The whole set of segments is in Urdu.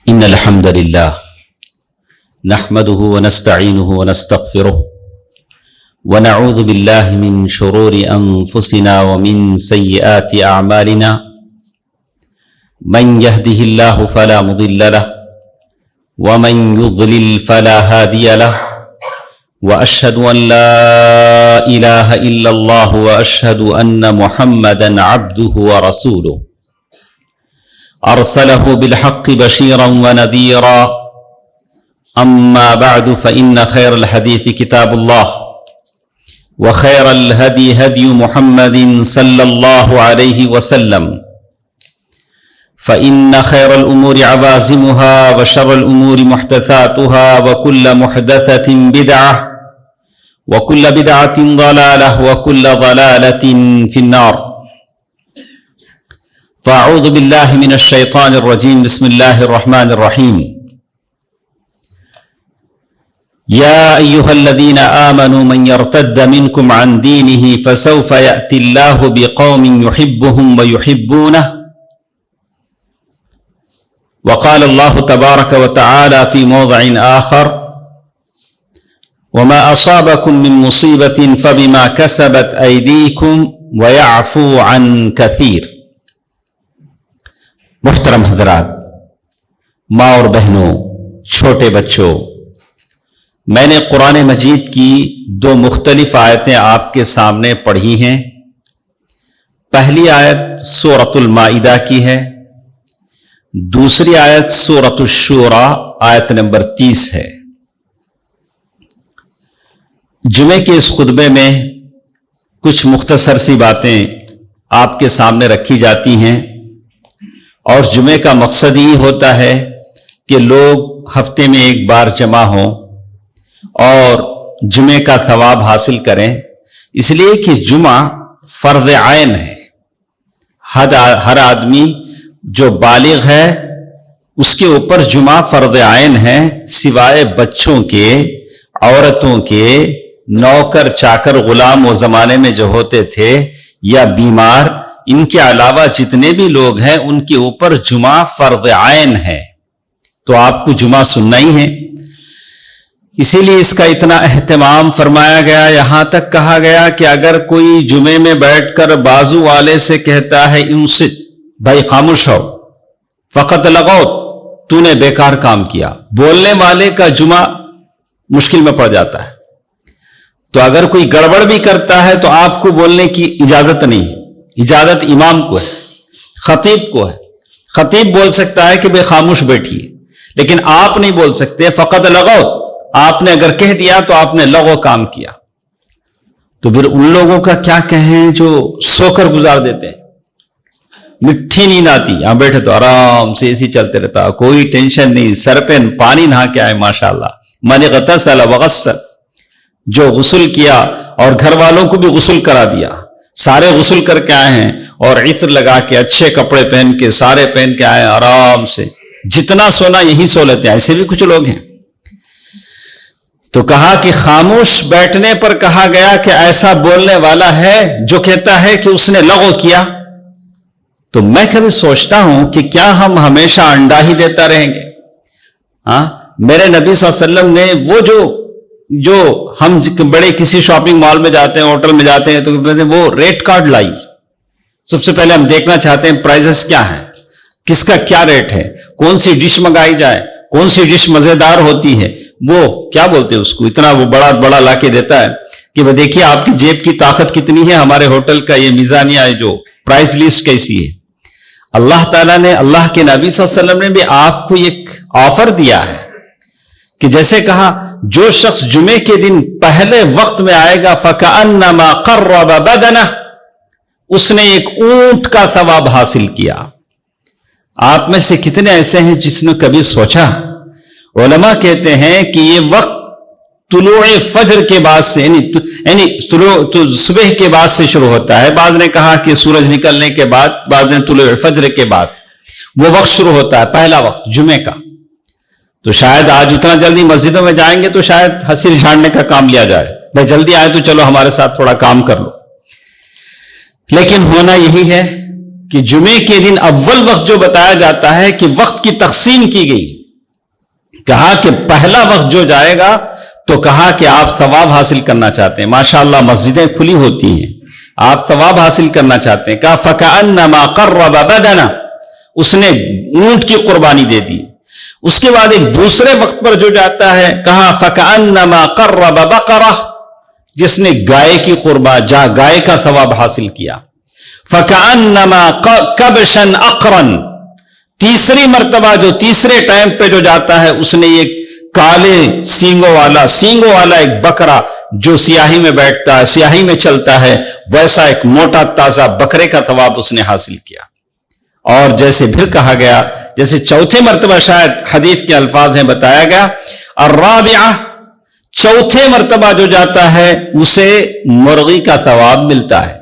إن الحمد لله نحمده ونستعينه ونستغفره ونعوذ بالله من شرور أنفسنا ومن سيئات أعمالنا من يهده الله فلا مضل له ومن يضلل فلا هادي له وأشهد أن لا إله إلا الله وأشهد أن محمدا عبده ورسوله أرسله بالحق بشيرا ونذيرا أما بعد فإن خير الحديث كتاب الله وخير الهدي هدي محمد صلى الله عليه وسلم فإن خير الأمور عوازمها وشر الأمور محدثاتها وكل محدثة بدعة وكل بدعة ضلالة وكل ضلالة في النار فأعوذ بالله من الشيطان الرجيم بسم الله الرحمن الرحيم يا أيها الذين آمنوا من يرتد منكم عن دينه فسوف يأتي الله بقوم يحبهم ويحبونه وقال الله تبارك وتعالى في موضع آخر وما أصابكم من مصيبة فبما كسبت أيديكم ويعفو عن كثير. محترم حضرات، ماں اور بہنوں، چھوٹے بچوں، میں نے قرآن مجید کی دو مختلف آیتیں آپ کے سامنے پڑھی ہیں. پہلی آیت سورۃ المائدہ کی ہے، دوسری آیت سورۃ الشورى آیت نمبر 30 ہے. جمعے کے اس خطبے میں کچھ مختصر سی باتیں آپ کے سامنے رکھی جاتی ہیں، اور جمعے کا مقصد ہی ہوتا ہے کہ لوگ ہفتے میں ایک بار جمع ہوں اور جمعے کا ثواب حاصل کریں، اس لیے کہ جمعہ فرض عین ہے. ہر آدمی جو بالغ ہے اس کے اوپر جمعہ فرض عین ہے، سوائے بچوں کے، عورتوں کے، نوکر چاکر غلام وہ زمانے میں جو ہوتے تھے یا بیمار، ان کے علاوہ جتنے بھی لوگ ہیں ان کے اوپر جمعہ فرض عین ہے. تو آپ کو جمعہ سننا ہی ہے، اسی لیے اس کا اتنا اہتمام فرمایا گیا. یہاں تک کہا گیا کہ اگر کوئی جمعے میں بیٹھ کر بازو والے سے کہتا ہے انصت، بھائی خاموش ہو، فقط لغوت، تو نے بیکار کام کیا، بولنے والے کا جمعہ مشکل میں پڑ جاتا ہے. تو اگر کوئی گڑبڑ بھی کرتا ہے تو آپ کو بولنے کی اجازت نہیں، اجازت امام کو ہے، خطیب کو ہے. خطیب بول سکتا ہے کہ بے خاموش بیٹھیے، لیکن آپ نہیں بول سکتے. فقط لغوت، آپ نے اگر کہہ دیا تو آپ نے لغو کام کیا. تو پھر ان لوگوں کا کیا کہیں جو سو کر گزار دیتے ہیں، مٹھی نیند آتی، یہاں بیٹھے تو آرام سے ایسی چلتے رہتا، کوئی ٹینشن نہیں، سر پہ پانی نہا کے آئے ماشاءاللہ. من اغتسل وغسل، جو غسل کیا اور گھر والوں کو بھی غسل کرا دیا، سارے غسل کر کے آئے ہیں اور عطر لگا کے اچھے کپڑے پہن کے سارے پہن کے آئے آرام سے، جتنا سونا یہی سو لیتے ہیں. ایسے بھی کچھ لوگ ہیں. تو کہا کہ خاموش بیٹھنے پر کہا گیا کہ ایسا بولنے والا ہے جو کہتا ہے کہ اس نے لغو کیا. تو میں کبھی سوچتا ہوں کہ کیا ہم ہمیشہ انڈا ہی دیتا رہیں گے؟ میرے نبی صلی اللہ علیہ وسلم نے وہ جو ہم بڑے کسی شاپنگ مال میں جاتے ہیں، ہوٹل میں جاتے ہیں، تو وہ ریٹ کارڈ لائی. سب سے پہلے ہم دیکھنا چاہتے ہیں پرائزز کیا ہیں، کس کا کیا ریٹ ہے، کون سی ڈش منگائی جائے، کون سی ڈش مزیدار ہوتی ہے. وہ کیا بولتے ہیں اس کو، اتنا وہ بڑا لا کے دیتا ہے کہ وہ دیکھیے آپ کی جیب کی طاقت کتنی ہے، ہمارے ہوٹل کا یہ میزانیہ ہے، جو پرائس لسٹ کیسی ہے. اللہ تعالیٰ نے، اللہ کے نبی صلی اللہ علیہ وسلم نے بھی آپ کو ایک آفر دیا ہے کہ جیسے کہا جو شخص جمعے کے دن پہلے وقت میں آئے گا فَكَأَنَّمَا قَرَّبَ بَدَنَهُ، اس نے ایک اونٹ کا ثواب حاصل کیا. آپ میں سے کتنے ایسے ہیں جس نے کبھی سوچا؟ علماء کہتے ہیں کہ یہ وقت طلوع فجر کے بعد سے، یعنی صبح کے بعد سے شروع ہوتا ہے. بعض نے کہا کہ سورج نکلنے کے بعد، بعض نے طلوع فجر کے بعد وہ وقت شروع ہوتا ہے، پہلا وقت جمعے کا. تو شاید آج اتنا جلدی مسجدوں میں جائیں گے تو شاید حسیر جھاڑنے کا کام لیا جائے، بھائی جلدی آئے تو چلو ہمارے ساتھ تھوڑا کام کر لو. لیکن ہونا یہی ہے کہ جمعے کے دن اول وقت جو بتایا جاتا ہے کہ وقت کی تقسیم کی گئی کہا کہ پہلا وقت جو جائے گا تو کہا کہ آپ ثواب حاصل کرنا چاہتے ہیں، ماشاءاللہ مسجدیں کھلی ہوتی ہیں، آپ ثواب حاصل کرنا چاہتے ہیں، کہا فَكَأَنَّمَا قَرَّبَ بَدَنًا، اس نے اونٹ کی قربانی دے دی۔ اس کے بعد ایک دوسرے وقت پر جو جاتا ہے کہا فَكَأَنَّمَا قَرَّبَ بَقَرَةً، جس نے گائے کی گائے کا ثواب حاصل کیا۔ فَكَأَنَّمَا كَبْشًا أَقْرًا، تیسری مرتبہ جو تیسرے ٹائم پہ جو جاتا ہے اس نے ایک کالے سینگوں والا ایک بکرا جو سیاہی میں بیٹھتا ہے، سیاہی میں چلتا ہے، ویسا ایک موٹا تازہ بکرے کا ثواب اس نے حاصل کیا۔ اور جیسے پھر کہا گیا، جیسے چوتھے مرتبہ شاید حدیث کے الفاظ ہیں بتایا گیا، الرابعہ، چوتھے مرتبہ جو جاتا ہے اسے مرغی کا ثواب ملتا ہے،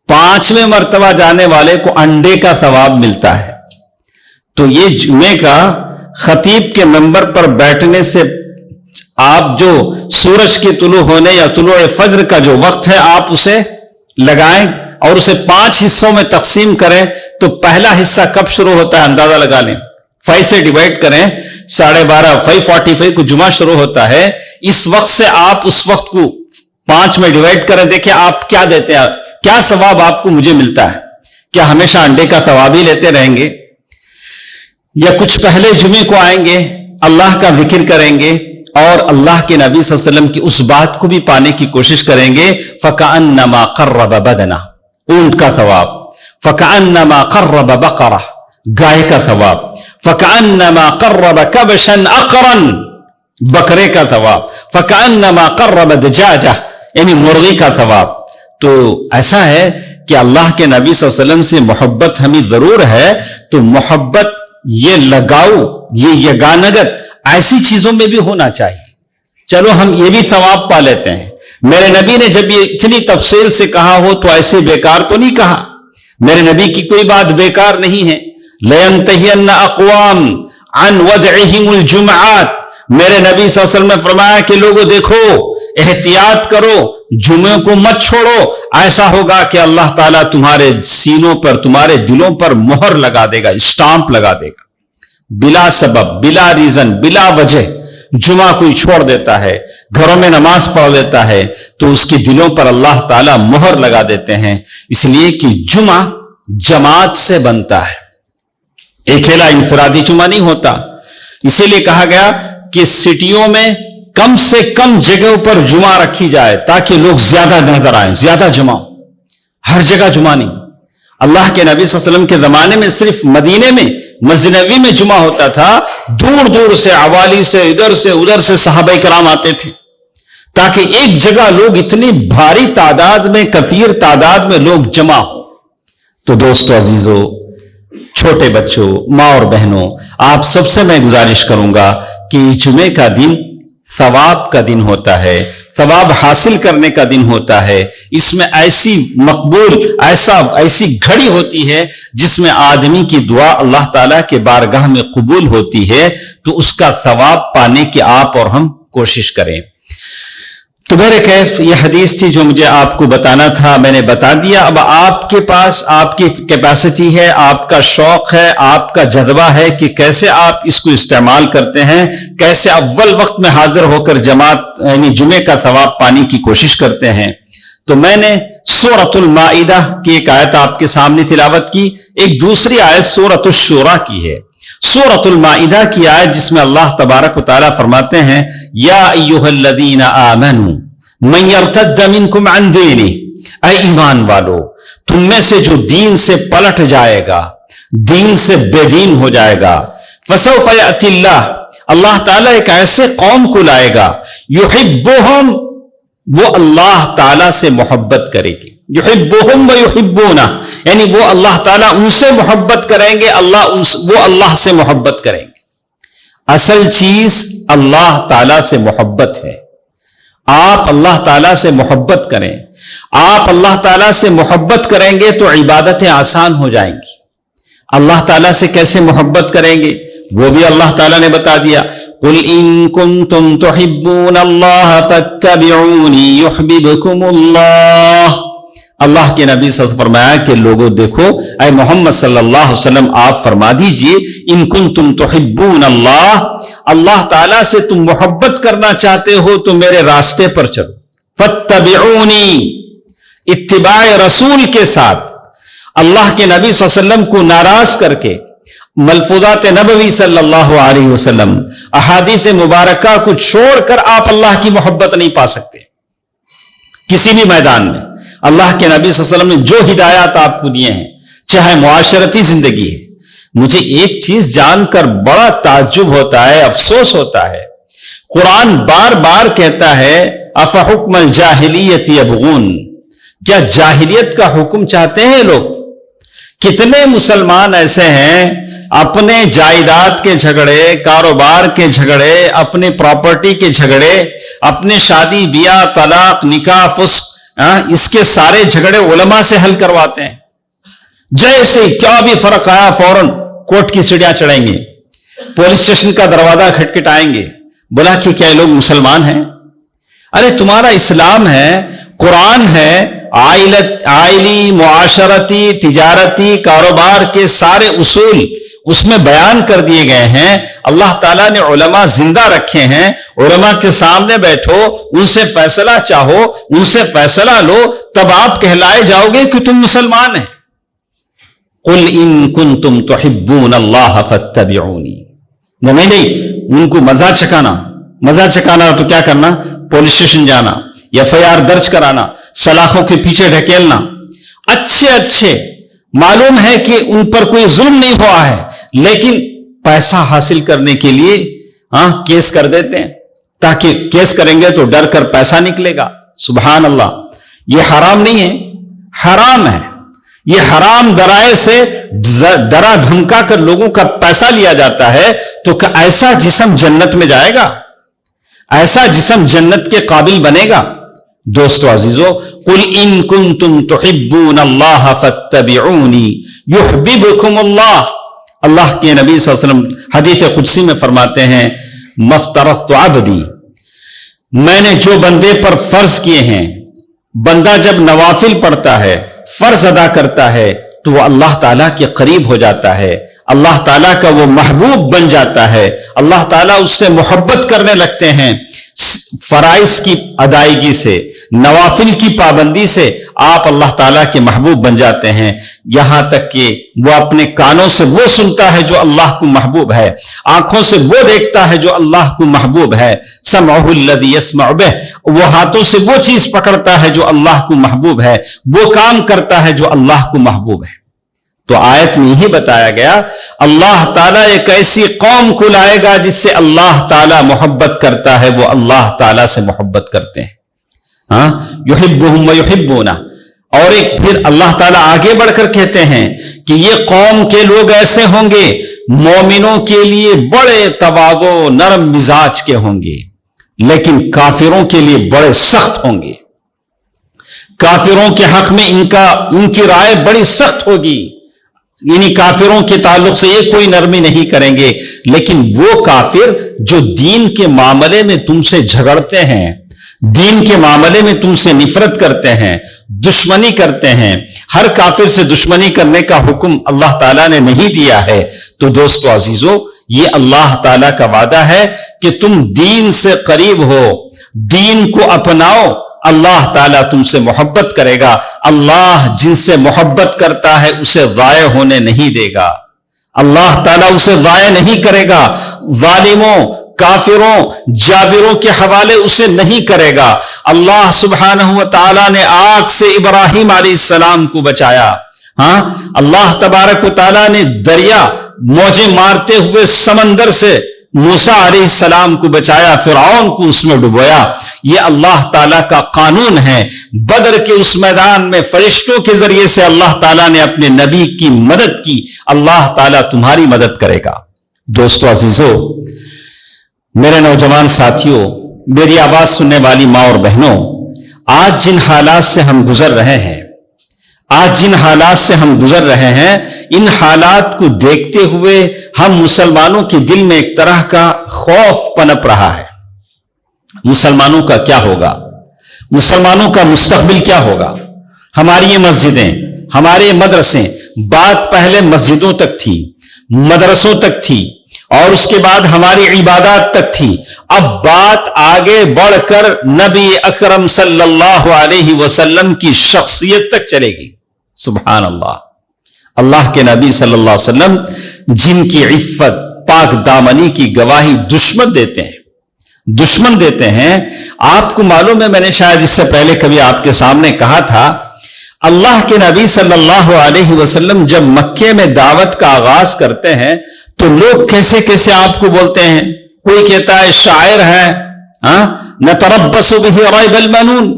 پانچویں مرتبہ جانے والے کو انڈے کا ثواب ملتا ہے۔ تو یہ جمعے کا خطیب کے منبر پر بیٹھنے سے آپ جو سورج کے طلوع ہونے یا طلوع فجر کا جو وقت ہے آپ اسے لگائیں اور اسے 5 حصوں میں تقسیم کریں، تو پہلا حصہ کب شروع ہوتا ہے اندازہ لگا لیں، 5 سے ڈیوائڈ کریں، 12:30 5:45 کو جمعہ شروع ہوتا ہے، اس وقت سے آپ اس وقت کو 5 میں ڈیوائڈ کریں، دیکھیں آپ کیا دیتے ہیں، کیا ثواب آپ کو مجھے ملتا ہے۔ کیا ہمیشہ انڈے کا ثواب ہی لیتے رہیں گے، یا کچھ پہلے جمعے کو آئیں گے، اللہ کا ذکر کریں گے اور اللہ کے نبی صلی اللہ علیہ وسلم کی اس بات کو بھی پانے کی کوشش کریں گے، فَكَأَنَّمَا قَرَّبَ بَدَنًا، اونٹ کا ثواب، فَكَأَنَّمَا قَرَّبَ بَقَرَةً، گائے کا ثواب، فَكَأَنَّمَا قَرَّبَ كَبْشًا أَقْرًا، بکرے کا ثواب، فَكَأَنَّمَا قَرَّبَ دَجَاجَةً، یعنی مرغی کا ثواب۔ تو ایسا ہے کہ اللہ کے نبی صلی اللہ علیہ وسلم سے محبت ہمیں ضرور ہے، تو محبت، یہ لگاؤ، یہ یگانگت ایسی چیزوں میں بھی ہونا چاہیے۔ چلو ہم یہ بھی ثواب پا لیتے ہیں، میرے نبی نے جب یہ اتنی تفصیل سے کہا ہو تو ایسے بیکار تو نہیں کہا، میرے نبی کی کوئی بات بیکار نہیں ہے۔ لَيَنْتَهِيَنَّ أَقْوَامٌ عَنْ وَدْعِهِمُ الْجُمْعَاتِ، میرے نبی صلی اللہ علیہ وسلم نے فرمایا کہ لوگوں دیکھو، احتیاط کرو، جمعے کو مت چھوڑو، ایسا ہوگا کہ اللہ تعالیٰ تمہارے سینوں پر، تمہارے دلوں پر مہر لگا دے گا، اسٹامپ لگا دے گا، بلا سبب، بلا ریزن، بلا وجہ جمعہ کوئی چھوڑ دیتا ہے، گھروں میں نماز پڑھ لیتا ہے، تو اس کے دلوں پر اللہ تعالیٰ مہر لگا دیتے ہیں، اس لیے کہ جمعہ جماعت سے بنتا ہے، اکیلا انفرادی جمعہ نہیں ہوتا۔ اسی لیے کہا گیا کہ سٹیوں میں کم سے کم جگہوں پر جمعہ رکھی جائے تاکہ لوگ زیادہ نظر آئیں، زیادہ جمعہ ہو، ہر جگہ جمعہ نہیں۔ اللہ کے نبی صلی اللہ علیہ وسلم کے زمانے میں صرف مدینے میں مسجد نبوی میں جمعہ ہوتا تھا، دور دور سے، عوالی سے، ادھر سے ادھر سے صحابہ کرام آتے تھے، تاکہ ایک جگہ لوگ اتنی بھاری تعداد میں، کثیر تعداد میں لوگ جمع ہو۔ تو دوستو عزیزو، چھوٹے بچوں، ماں اور بہنوں، آپ سب سے میں گزارش کروں گا کہ جمعے کا دن ثواب کا دن ہوتا ہے، ثواب حاصل کرنے کا دن ہوتا ہے، اس میں ایسی مقبول، ایسی گھڑی ہوتی ہے جس میں آدمی کی دعا اللہ تعالیٰ کے بارگاہ میں قبول ہوتی ہے، تو اس کا ثواب پانے کی آپ اور ہم کوشش کریں۔ تو میرے کیف یہ حدیث تھی جو مجھے آپ کو بتانا تھا، میں نے بتا دیا۔ اب آپ کے پاس آپ کی کیپیسٹی ہے، آپ کا شوق ہے، آپ کا جذبہ ہے کہ کیسے آپ اس کو استعمال کرتے ہیں، کیسے اول وقت میں حاضر ہو کر جماعت یعنی جمعے کا ثواب پانے کی کوشش کرتے ہیں۔ تو میں نے سورۃ المائدہ کی ایک آیت آپ کے سامنے تلاوت کی، ایک دوسری آیت سورۃ الشورى کی ہے۔ سورۃ المائدہ کی آیت جس میں اللہ تبارک و تعالیٰ فرماتے ہیں، یا ایھا الذین آمنوا من یرتد منکم عن دینہ، اے ایمان والو، تم میں سے جو دین سے پلٹ جائے گا، دین سے بے دین ہو جائے گا، فسوف یأتی اللہ، اللہ تعالیٰ ایک ایسے قوم کو لائے گا، یحبہم، وہ اللہ تعالیٰ سے محبت کرے گی، یحبہم ویحبونہ، یعنی وہ اللہ تعالیٰ ان سے محبت کریں گے، وہ اللہ سے محبت کریں گے۔ اصل چیز اللہ تعالیٰ سے محبت ہے۔ آپ اللہ تعالیٰ سے محبت کریں، آپ اللہ تعالیٰ سے محبت کریں گے تو عبادتیں آسان ہو جائیں گی۔ اللہ تعالیٰ سے کیسے محبت کریں گے وہ بھی اللہ تعالیٰ نے بتا دیا، قُلْ إِن كُنتُمْ تُحِبُّونَ اللَّهَ فَاتَّبِعُونِي يُحْبِبْكُمُ اللَّهُ، اللہ کے نبی صلی اللہ علیہ وسلم فرمایا کہ لوگوں دیکھو، اے محمد صلی اللہ علیہ وسلم آپ فرما دیجئے ان کنتم تحبون اللہ، اللہ تعالیٰ سے تم محبت کرنا چاہتے ہو تو میرے راستے پر چلو، فاتبعونی، اتباع رسول کے ساتھ اللہ کے نبی صلی اللہ علیہ وسلم کو ناراض کر کے ملفوظات نبوی صلی اللہ علیہ وسلم احادیث مبارکہ کو چھوڑ کر آپ اللہ کی محبت نہیں پا سکتے کسی بھی میدان میں۔ اللہ کے نبی صلی اللہ علیہ وسلم نے جو ہدایات آپ کو دیے ہیں، چاہے معاشرتی زندگی ہے، مجھے ایک چیز جان کر بڑا تعجب ہوتا ہے، افسوس ہوتا ہے، قرآن بار بار کہتا ہے افحکم الجاہلیت یبغون، کیا جاہلیت کا حکم چاہتے ہیں لوگ؟ کتنے مسلمان ایسے ہیں اپنے جائیداد کے جھگڑے، کاروبار کے جھگڑے، اپنے پراپرٹی کے جھگڑے، اپنے شادی بیاہ، طلاق، نکاح، فسق، اس کے سارے جھگڑے علماء سے حل کرواتے ہیں، جیسے کیا بھی فرق آیا فوراً کورٹ کی سیڑھیاں چڑھیں گے، پولیس اسٹیشن کا دروازہ کھٹکھٹائیں گے، بولا کہ کیا یہ لوگ مسلمان ہیں؟ ارے تمہارا اسلام ہے، قرآن ہے، آئلی، معاشرتی، تجارتی، کاروبار کے سارے اصول اس میں بیان کر دیے گئے ہیں، اللہ تعالیٰ نے علماء زندہ رکھے ہیں، علماء کے سامنے بیٹھو، ان سے فیصلہ چاہو، ان سے فیصلہ لو، تب آپ کہلائے جاؤ گے کہ تم مسلمان ہیں۔ قل ان کنتم تحبون اللہ فاتبعونی، نہیں ان کو مزہ چکانا تو کیا کرنا؟ پولیس اسٹیشن جانا، FIR درج کرانا، سلاخوں کے پیچھے ڈھکیلنا، اچھے معلوم ہے کہ ان پر کوئی ظلم نہیں ہوا ہے، لیکن پیسہ حاصل کرنے کے لیے کیس کر دیتے ہیں، تاکہ کیس کریں گے تو ڈر کر پیسہ نکلے گا۔ سبحان اللہ، یہ حرام نہیں ہے، حرام ہے، یہ حرام ذرائع سے ڈرا دھمکا کر لوگوں کا پیسہ لیا جاتا ہے، تو کہ ایسا جسم جنت میں جائے گا؟ ایسا جسم جنت کے قابل بنے گا؟ دوستو عزیزو، قل ان کنتم تحبون اللہ فاتبعونی یحببکم اللہ، اللہ کے نبی صلی اللہ علیہ وسلم حدیث قدسی میں فرماتے ہیں مفترضت عبدی، میں نے جو بندے پر فرض کیے ہیں، بندہ جب نوافل پڑھتا ہے، فرض ادا کرتا ہے، تو وہ اللہ تعالیٰ کے قریب ہو جاتا ہے، اللہ تعالیٰ کا وہ محبوب بن جاتا ہے، اللہ تعالیٰ اس سے محبت کرنے لگتے ہیں۔ فرائض کی ادائیگی سے، نوافل کی پابندی سے آپ اللہ تعالیٰ کے محبوب بن جاتے ہیں، یہاں تک کہ وہ اپنے کانوں سے وہ سنتا ہے جو اللہ کو محبوب ہے، آنکھوں سے وہ دیکھتا ہے جو اللہ کو محبوب ہے، سمعہ الذی یسمع بہ، وہ ہاتھوں سے وہ چیز پکڑتا ہے جو اللہ کو محبوب ہے، وہ کام کرتا ہے جو اللہ کو محبوب ہے۔ تو آیت میں یہی بتایا گیا اللہ تعالیٰ ایک ایسی قوم کو لائے گا جس سے اللہ تعالیٰ محبت کرتا ہے، وہ اللہ تعالیٰ سے محبت کرتے ہیں، یحبہم ویحبونہ۔ اور ایک پھر اللہ تعالیٰ آگے بڑھ کر کہتے ہیں کہ یہ قوم کے لوگ ایسے ہوں گے مومنوں کے لیے بڑے تواضع نرم مزاج کے ہوں گے، لیکن کافروں کے لیے بڑے سخت ہوں گے، کافروں کے حق میں ان کی رائے بڑی سخت ہوگی، یعنی کافروں کے تعلق سے یہ کوئی نرمی نہیں کریں گے، لیکن وہ کافر جو دین کے معاملے میں تم سے جھگڑتے ہیں، دین کے معاملے میں تم سے نفرت کرتے ہیں، دشمنی کرتے ہیں، ہر کافر سے دشمنی کرنے کا حکم اللہ تعالیٰ نے نہیں دیا ہے۔ تو دوستو عزیزو، یہ اللہ تعالیٰ کا وعدہ ہے کہ تم دین سے قریب ہو، دین کو اپناؤ، اللہ تعالیٰ تم سے محبت کرے گا۔ اللہ جن سے محبت کرتا ہے اسے ضائع ہونے نہیں دے گا، اللہ تعالیٰ اسے ضائع نہیں کرے گا، ظالموں، کافروں، جابروں کے حوالے اسے نہیں کرے گا۔ اللہ سبحانہ و تعالیٰ نے آگ سے ابراہیم علیہ السلام کو بچایا، اللہ تبارک و تعالیٰ نے دریا موجیں مارتے ہوئے سمندر سے موسیٰ علیہ السلام کو بچایا، فرعون کو اس میں ڈبویا۔ یہ اللہ تعالیٰ کا قانون ہے۔ بدر کے اس میدان میں فرشتوں کے ذریعے سے اللہ تعالیٰ نے اپنے نبی کی مدد کی، اللہ تعالیٰ تمہاری مدد کرے گا۔ دوستو عزیزو، میرے نوجوان ساتھیوں، میری آواز سننے والی ماں اور بہنوں، آج جن حالات سے ہم گزر رہے ہیں، ان حالات کو دیکھتے ہوئے ہم مسلمانوں کے دل میں ایک طرح کا خوف پنپ رہا ہے۔ مسلمانوں کا کیا ہوگا؟ مسلمانوں کا مستقبل کیا ہوگا؟ ہماری یہ مسجدیں، ہمارے مدرسے، بات پہلے مسجدوں تک تھی، مدرسوں تک تھی، اور اس کے بعد ہماری عبادات تک تھی۔ اب بات آگے بڑھ کر نبی اکرم صلی اللہ علیہ وسلم کی شخصیت تک چلے گی۔ سبحان اللہ، اللہ کے نبی صلی اللہ علیہ وسلم جن کی عفت، پاک دامنی کی گواہی دشمن دیتے ہیں۔ آپ کو معلوم ہے، میں نے شاید اس سے پہلے کبھی آپ کے سامنے کہا تھا، اللہ کے نبی صلی اللہ علیہ وسلم جب مکے میں دعوت کا آغاز کرتے ہیں تو لوگ کیسے کیسے آپ کو بولتے ہیں۔ کوئی کہتا ہے شاعر ہے، نتربص بہ ریب المنون،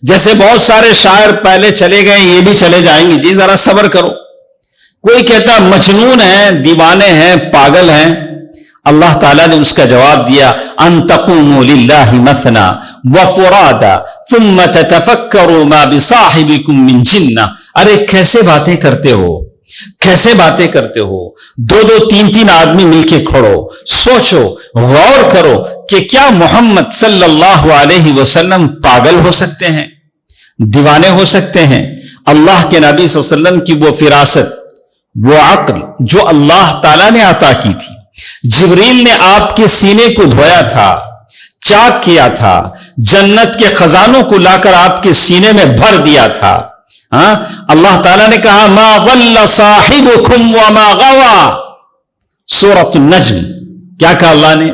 جیسے بہت سارے شاعر پہلے چلے گئے یہ بھی چلے جائیں گے، جی ذرا صبر کرو۔ کوئی کہتا مجنون ہیں، دیوانے ہیں، پاگل ہیں۔ اللہ تعالیٰ نے اس کا جواب دیا، ان تقوموا للہ مثنا وفرادا ثم تتفکروا ما بصاحبکم من جنہ۔ ارے کیسے باتیں کرتے ہو، کیسے باتیں کرتے ہو، دو دو تین تین آدمی مل کے کھڑو، سوچو، غور کرو کہ کیا محمد صلی اللہ علیہ وسلم پاگل ہو سکتے ہیں، دیوانے ہو سکتے ہیں؟ اللہ کے نبی صلی اللہ علیہ وسلم کی وہ فراست، وہ عقل جو اللہ تعالیٰ نے عطا کی تھی، جبریل نے آپ کے سینے کو دھویا تھا، چاک کیا تھا، جنت کے خزانوں کو لا کر آپ کے سینے میں بھر دیا تھا۔ اللہ تعالیٰ نے کہا ما ضل صاحبکم وما غوا، سورۃ النجم، کیا کہا اللہ نے؟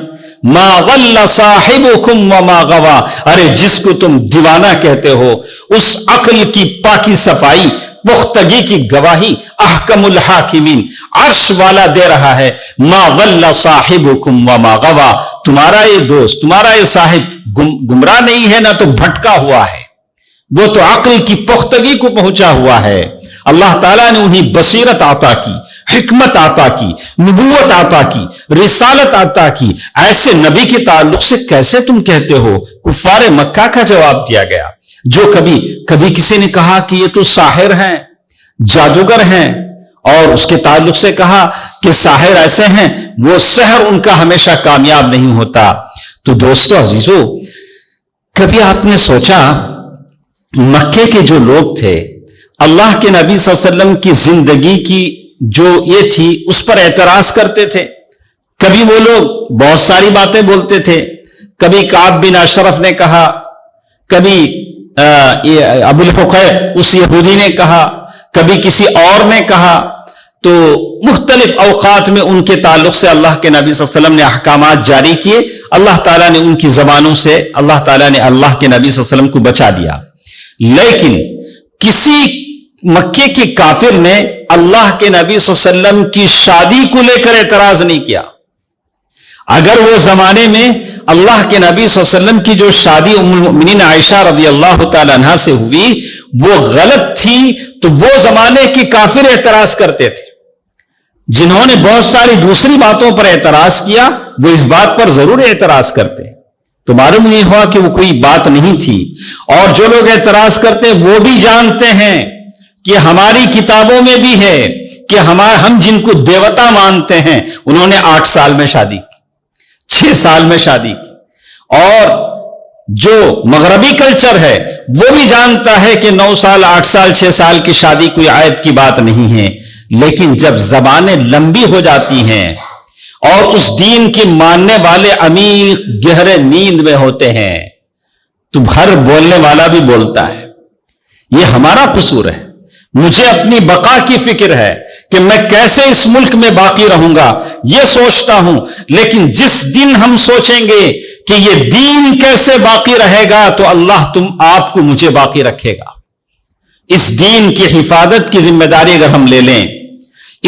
ما ضل صاحبکم وما غوا۔ ارے جس کو تم دیوانہ کہتے ہو، اس عقل کی پاکی صفائی، پختگی کی گواہی احکم الحاکمین عرش والا دے رہا ہے، ما ضل صاحبکم وما غوا، تمہارا یہ دوست، تمہارا یہ صاحب گمراہ نہیں ہے، نہ تو بھٹکا ہوا ہے، وہ تو عقل کی پختگی کو پہنچا ہوا ہے۔ اللہ تعالیٰ نے انہیں بصیرت عطا کی، حکمت عطا کی، نبوت عطا کی، رسالت عطا کی۔ ایسے نبی کے تعلق سے کیسے تم کہتے ہو؟ کفار مکہ کا جواب دیا گیا، جو کبھی کسی نے کہا کہ یہ تو ساحر ہیں، جادوگر ہیں، اور اس کے تعلق سے کہا کہ ساحر ایسے ہیں، وہ سحر ان کا ہمیشہ کامیاب نہیں ہوتا۔ تو دوستو عزیزو، کبھی آپ نے سوچا مکے کے جو لوگ تھے، اللہ کے نبی صلی اللہ علیہ وسلم کی زندگی کی جو یہ تھی اس پر اعتراض کرتے تھے۔ کبھی وہ لوگ بہت ساری باتیں بولتے تھے، کبھی کعب بن اشرف نے کہا، کبھی ابو الحقیق اس یہودی نے کہا، کبھی کسی اور نے کہا۔ تو مختلف اوقات میں ان کے تعلق سے اللہ کے نبی صلی اللہ علیہ وسلم نے احکامات جاری کیے، اللہ تعالیٰ نے ان کی زبانوں سے اللہ تعالیٰ نے اللہ کے نبی صلی اللہ علیہ وسلم کو بچا دیا۔ لیکن کسی مکے کے کافر نے اللہ کے نبی صلی اللہ علیہ وسلم کی شادی کو لے کر اعتراض نہیں کیا۔ اگر وہ زمانے میں اللہ کے نبی صلی اللہ علیہ وسلم کی جو شادی ام المؤمنین عائشہ رضی اللہ تعالی عنہا سے ہوئی وہ غلط تھی، تو وہ زمانے کے کافر اعتراض کرتے تھے۔ جنہوں نے بہت ساری دوسری باتوں پر اعتراض کیا، وہ اس بات پر ضرور اعتراض کرتے، تو معلوم نہیں ہوا کہ وہ کوئی بات نہیں تھی۔ اور جو لوگ اعتراض کرتے وہ بھی جانتے ہیں کہ ہماری کتابوں میں بھی ہے کہ ہم جن کو دیوتا مانتے ہیں انہوں نے 8 سال میں شادی کی، 6 سال میں شادی کی۔ اور جو مغربی کلچر ہے وہ بھی جانتا ہے کہ 9 سال 8 سال 6 سال کی شادی کوئی عیب کی بات نہیں ہے۔ لیکن جب زبانیں لمبی ہو جاتی ہیں اور اس دین کے ماننے والے عمیق گہرے نیند میں ہوتے ہیں تو ہر بولنے والا بھی بولتا ہے۔ یہ ہمارا قصور ہے۔ مجھے اپنی بقا کی فکر ہے کہ میں کیسے اس ملک میں باقی رہوں گا، یہ سوچتا ہوں۔ لیکن جس دن ہم سوچیں گے کہ یہ دین کیسے باقی رہے گا تو اللہ آپ کو مجھے باقی رکھے گا۔ اس دین کی حفاظت کی ذمہ داری اگر ہم لے لیں،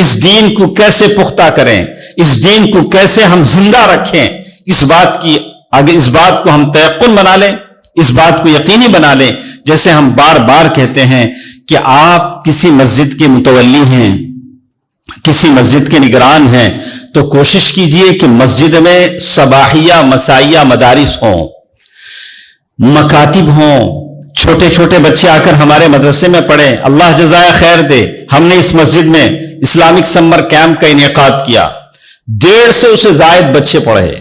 اس دین کو کیسے پختہ کریں، اس دین کو کیسے ہم زندہ رکھیں، اس بات کو ہم تیقن بنا لیں، اس بات کو یقینی بنا لیں۔ جیسے ہم بار بار کہتے ہیں کہ آپ کسی مسجد کے متولی ہیں، کسی مسجد کے نگران ہیں، تو کوشش کیجئے کہ مسجد میں صباحیہ مسائیہ مدارس ہوں، مکاتب ہوں، چھوٹے چھوٹے بچے آ کر ہمارے مدرسے میں پڑھیں۔ اللہ جزائے خیر دے، ہم نے اس مسجد میں اسلامک سمر کیمپ کا انعقاد کیا، 150 سے زائد بچے پڑھے،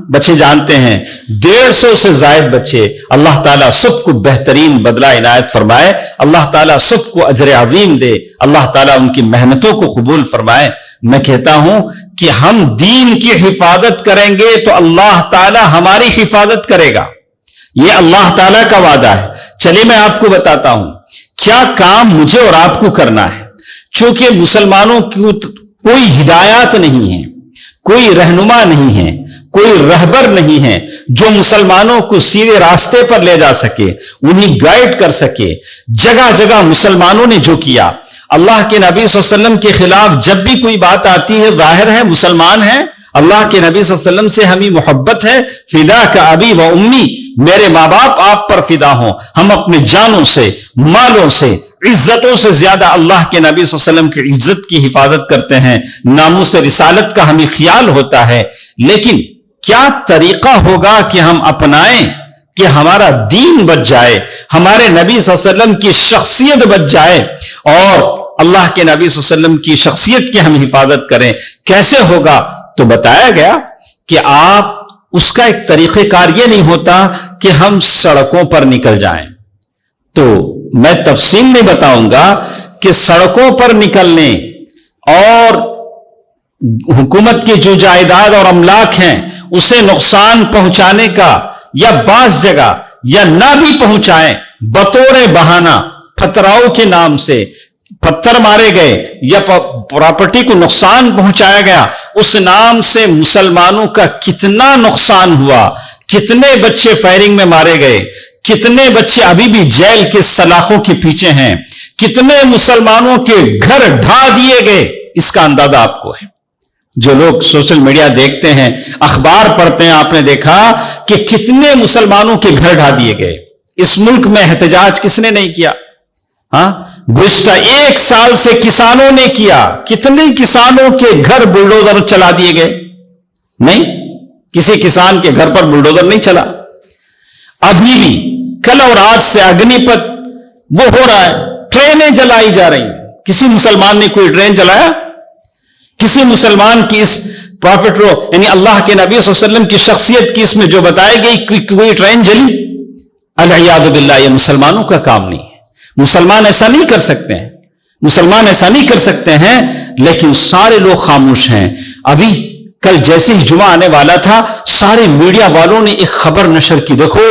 بچے جانتے ہیں 150 سے زائد بچے. اللہ تعالیٰ سب کو بہترین بدلہ عنایت فرمائے, اللہ تعالیٰ سب کو اجر عظیم دے, اللہ تعالیٰ ان کی محنتوں کو قبول فرمائے. میں کہتا ہوں کہ ہم دین کی حفاظت کریں گے تو اللہ تعالیٰ ہماری حفاظت کرے گا, یہ اللہ تعالیٰ کا وعدہ ہے. چلیے میں آپ کو بتاتا ہوں کیا کام مجھے اور آپ کو کرنا ہے. چونکہ مسلمانوں کی کوئی ہدایات نہیں ہے, کوئی رہنما نہیں ہے, کوئی رہبر نہیں ہے جو مسلمانوں کو سیدھے راستے پر لے جا سکے, انہیں گائیڈ کر سکے. جگہ جگہ مسلمانوں نے جو کیا, اللہ کے نبی صلی اللہ علیہ وسلم کے خلاف جب بھی کوئی بات آتی ہے, ظاہر ہے مسلمان ہیں, اللہ کے نبی صلی اللہ علیہ وسلم سے ہمیں محبت ہے. فدا کا ابی و امی, میرے ماں باپ آپ پر فدا ہوں, ہم اپنے جانوں سے, مالوں سے, عزتوں سے زیادہ اللہ کے نبی صلی اللہ علیہ وسلم کی عزت کی حفاظت کرتے ہیں. ناموس رسالت کا ہمیں خیال ہوتا ہے. لیکن کیا طریقہ ہوگا کہ ہم اپنائیں کہ ہمارا دین بچ جائے, ہمارے نبی صلی اللہ علیہ وسلم کی شخصیت بچ جائے اور اللہ کے نبی صلی اللہ علیہ وسلم کی شخصیت کی ہم حفاظت کریں. کیسے ہوگا؟ تو بتایا گیا کہ آپ اس کا ایک طریقہ کار یہ نہیں ہوتا کہ ہم سڑکوں پر نکل جائیں. تو میں تفصیل نہیں بتاؤں گا کہ سڑکوں پر نکلنے اور حکومت کی جو جائیداد اور املاک ہیں اسے نقصان پہنچانے کا, یا بعض جگہ یا نہ بھی پہنچائیں, بطور بہانہ پتھراؤ کے نام سے پتھر مارے گئے یا پراپرٹی کو نقصان پہنچایا گیا, اس نام سے مسلمانوں کا کتنا نقصان ہوا, کتنے بچے فائرنگ میں مارے گئے, کتنے بچے ابھی بھی جیل کے سلاخوں کے پیچھے ہیں, کتنے مسلمانوں کے گھر ڈھا دیے گئے, اس کا اندازہ آپ کو ہے. جو لوگ سوشل میڈیا دیکھتے ہیں, اخبار پڑھتے ہیں, آپ نے دیکھا کہ کتنے مسلمانوں کے گھر ڈھا دیے گئے. اس ملک میں احتجاج کس نے نہیں کیا؟ ہاں, گزشتہ 1 سال سے کسانوں نے کیا. کتنے کسانوں کے گھر بلڈوزر چلا دیے گئے؟ نہیں, کسی کسان کے گھر پر بلڈوزر نہیں چلا. ابھی بھی کل اور آج سے اگنی پت وہ ہو رہا ہے, ٹرینیں جلائی جا رہی ہیں. کسی مسلمان نے کوئی ٹرین جلایا؟ کسی مسلمان کی اس پروفٹ رو یعنی اللہ کے نبی صلی اللہ علیہ وسلم کی شخصیت کی اس میں جو بتائی گئی کوئی ٹرین جلی؟ العیاذ باللہ, یہ مسلمانوں کا کام نہیں ہے. مسلمان ایسا نہیں کر سکتے ہیں, مسلمان ایسا نہیں کر سکتے ہیں. لیکن سارے لوگ خاموش ہیں. ابھی کل جیسے ہی جمعہ آنے والا تھا, سارے میڈیا والوں نے ایک خبر نشر کی, دیکھو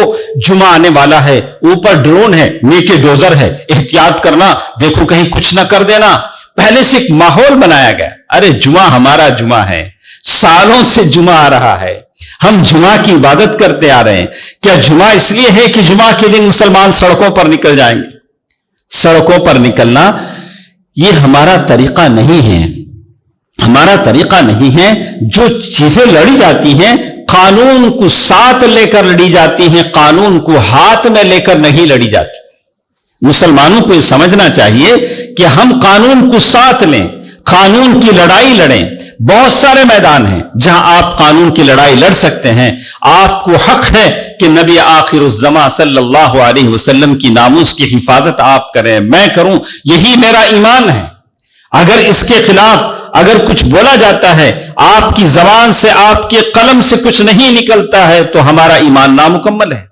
جمعہ آنے والا ہے, اوپر ڈرون ہے, نیچے ڈوزر ہے, احتیاط کرنا, دیکھو کہیں کچھ نہ کر دینا. پہلے سے ایک ماحول بنایا گیا. ارے جمعہ ہمارا جمعہ ہے, سالوں سے جمعہ آ رہا ہے, ہم جمعہ کی عبادت کرتے آ رہے ہیں. کیا جمعہ اس لیے ہے کہ جمعہ کے دن مسلمان سڑکوں پر نکل جائیں گے؟ سڑکوں پر نکلنا یہ ہمارا طریقہ نہیں ہے, ہمارا طریقہ نہیں ہے. جو چیزیں لڑی جاتی ہیں قانون کو ساتھ لے کر لڑی جاتی ہیں, قانون کو ہاتھ میں لے کر نہیں لڑی جاتی. مسلمانوں کو یہ سمجھنا چاہیے کہ ہم قانون کو ساتھ لیں, قانون کی لڑائی لڑیں. بہت سارے میدان ہیں جہاں آپ قانون کی لڑائی لڑ سکتے ہیں. آپ کو حق ہے کہ نبی آخر الزمان صلی اللہ علیہ وسلم کی ناموس کی حفاظت آپ کریں, میں کروں, یہی میرا ایمان ہے. اگر اس کے خلاف اگر کچھ بولا جاتا ہے, آپ کی زبان سے, آپ کے قلم سے کچھ نہیں نکلتا ہے, تو ہمارا ایمان نامکمل ہے.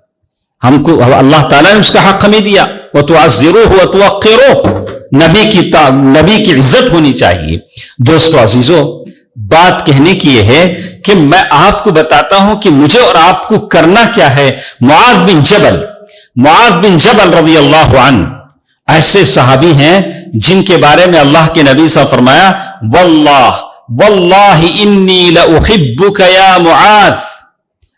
ہم کو اللہ تعالیٰ نے اس کا حق ہمیں دیا. وَتُعَزِّرُوهُ وَتُوَقِّرُوهُ, نبی کی عزت ہونی چاہیے. دوستو عزیزو, بات کہنے کی یہ ہے کہ میں آپ کو بتاتا ہوں کہ مجھے اور آپ کو کرنا کیا ہے. معاذ بن جبل رضی اللہ عنہ ایسے صحابی ہیں جن کے بارے میں اللہ کے نبی صلی اللہ علیہ وسلم فرمایا, واللہ انی لأحبک یا معاذ,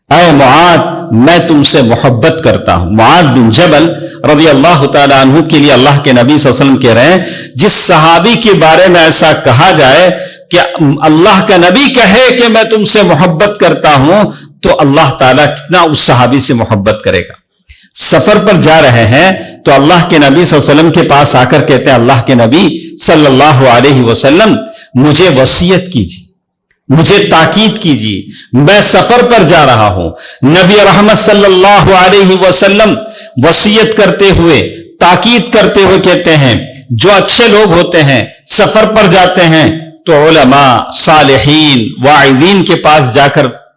اے معاذ میں تم سے محبت کرتا ہوں. معاذ بن جبل رضی اللہ تعالیٰ عنہ کے لیے اللہ کے نبی صلی اللہ علیہ وسلم کہہ رہے ہیں, جس صحابی کے بارے میں ایسا کہا جائے کہ اللہ کا نبی کہے کہ میں تم سے محبت کرتا ہوں, تو اللہ تعالیٰ کتنا اس صحابی سے محبت کرے گا. سفر پر جا رہے ہیں تو اللہ کے نبی صلی اللہ علیہ وسلم کے پاس آ کر کہتے ہیں, اللہ کے نبی صلی اللہ علیہ وسلم مجھے وصیت کیجیے, مجھے تاکید کیجیے, میں سفر پر جا رہا ہوں. نبی رحمت صلی اللہ علیہ وسلم وصیت کرتے ہوئے, تاکید کرتے ہوئے کہتے ہیں, جو اچھے لوگ ہوتے ہیں سفر پر جاتے ہیں تو علماء, صالحین, واعظین کے پاس جا کر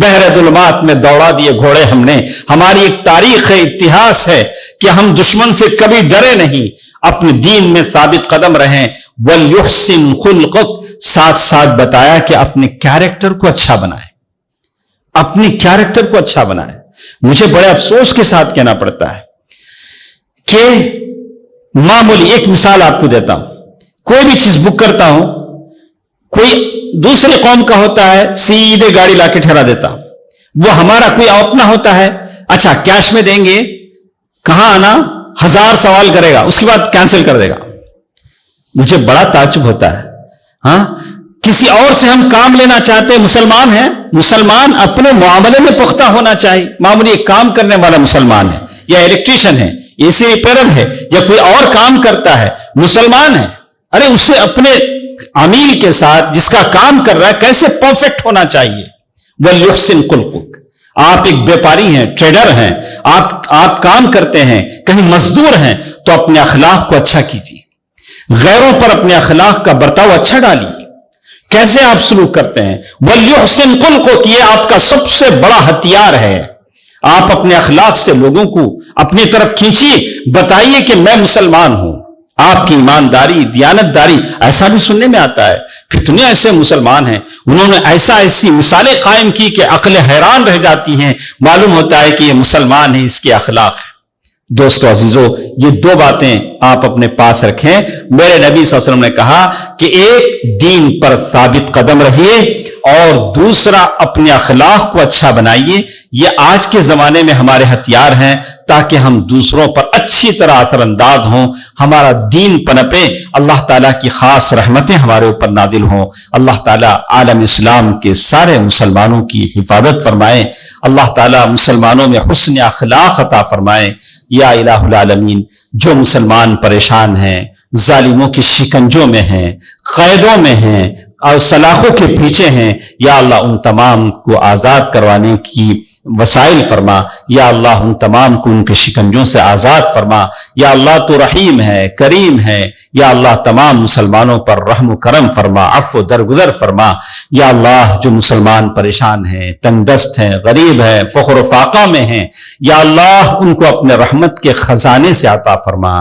بحر ظلمات میں دوڑا دیے گھوڑے ہم نے. ہماری ایک تاریخ ہے, اتہاس ہے کہ ہم دشمن سے کبھی ڈرے نہیں, اپنے دین میں ثابت قدم رہیں. وَلْيُحْسِنْ خُلْقَكَ, ساتھ ساتھ بتایا کہ اپنے کیریکٹر کو اچھا بنائے, اپنے کیریکٹر کو اچھا بنائے. مجھے بڑے افسوس کے ساتھ کہنا پڑتا ہے کہ معمولی ایک مثال آپ کو دیتا ہوں, کوئی بھی چیز بک کرتا ہوں, کوئی دوسری قوم کا ہوتا ہے, سیدھے گاڑی لا کے ٹھہرا دیتا, وہ ہمارا کوئی اپنا ہوتا ہے, اچھا کیش میں دیں گے, کہاں آنا, 1000 سوال کرے گا, اس کے بعد کینسل کر دے گا. مجھے بڑا تعجب ہوتا ہے. ہاں, کسی اور سے ہم کام لینا چاہتے, مسلمان ہیں, مسلمان اپنے معاملے میں پختہ ہونا چاہیے. معمولی ایک کام کرنے والا مسلمان ہے, یا الیکٹریشین ہے, اے سی ریپیرر ہے, یا کوئی اور کام کرتا ہے, مسلمان ہے, ارے اس سے اپنے عمیل کے ساتھ جس کا کام کر رہا ہے کیسے پرفیکٹ ہونا چاہیے. وَلْيُحْسِنْ خُلْقَكَ, آپ ایک بیپاری ہیں, ٹریڈر ہیں, آپ کام کرتے ہیں, کہیں مزدور ہیں, تو اپنے اخلاق کو اچھا کیجیے, غیروں پر اپنے اخلاق کا برتاؤ اچھا ڈالیے. کیسے آپ سلوک کرتے ہیں؟ وَلْيُحْسِنْ خُلْقَكَ, یہ آپ کا سب سے بڑا ہتھیار ہے. آپ اپنے اخلاق سے لوگوں کو اپنی طرف کھینچیے, بتائیے کہ میں مسلمان ہوں. آپ کی ایمانداری, دیانتداری, ایسا بھی سننے میں آتا ہے کتنے ایسے مسلمان ہیں, انہوں نے ایسی مثالیں قائم کی کہ عقل حیران رہ جاتی ہیں, معلوم ہوتا ہے کہ یہ مسلمان ہے, اس کے اخلاق ہے. دوستو عزیزو, یہ 2 باتیں آپ اپنے پاس رکھیں. میرے نبی صلی اللہ علیہ وسلم نے کہا کہ ایک دین پر ثابت قدم رہیے, اور دوسرا اپنے اخلاق کو اچھا بنائیے. یہ آج کے زمانے میں ہمارے ہتھیار ہیں تاکہ ہم دوسروں پر اچھی طرح اثر انداز ہوں, ہمارا دین پنپے, اللہ تعالیٰ کی خاص رحمتیں ہمارے اوپر نازل ہوں. اللہ تعالیٰ عالم اسلام کے سارے مسلمانوں کی حفاظت فرمائے. اللہ تعالیٰ مسلمانوں میں حسن اخلاق عطا فرمائے. یا الہ العالمین, جو مسلمان پریشان ہیں, ظالموں کے شکنجوں میں ہیں, قیدوں میں ہیں, اور سلاخوں کے پیچھے ہیں, یا اللہ ان تمام کو آزاد کروانے کی وسائل فرما. یا اللہ ان تمام کو ان کے شکنجوں سے آزاد فرما. یا اللہ تو رحیم ہے, کریم ہے. یا اللہ تمام مسلمانوں پر رحم و کرم فرما, عفو درگزر فرما. یا اللہ جو مسلمان پریشان ہیں, تنگ دست ہیں, غریب ہیں, فقر و فاقہ میں ہیں, یا اللہ ان کو اپنے رحمت کے خزانے سے عطا فرما.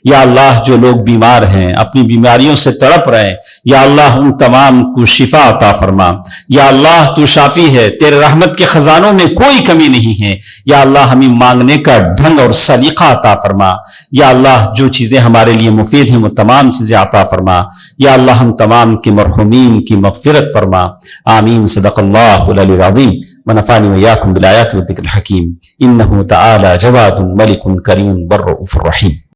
یا اللہ جو لوگ بیمار ہیں, اپنی بیماریوں سے تڑپ رہے ہیں, یا اللہ ان تمام کو شفا عطا فرما. یا اللہ تو شافی ہے, تیرے رحمت کے خزانوں میں کوئی کمی نہیں ہے. یا اللہ ہمیں مانگنے کا ڈھنگ اور سلیقہ عطا فرما. یا اللہ جو چیزیں ہمارے لیے مفید ہیں وہ تمام چیزیں عطا فرما. یا اللہ ہم تمام کے مرحومین کی مغفرت فرما. آمین. صدق اللہ العلی العظیم. ونفعني وإياكم بالآيات والذكر الحكيم. إنه تعالى جواد ملك كريم بر رؤوف رحيم.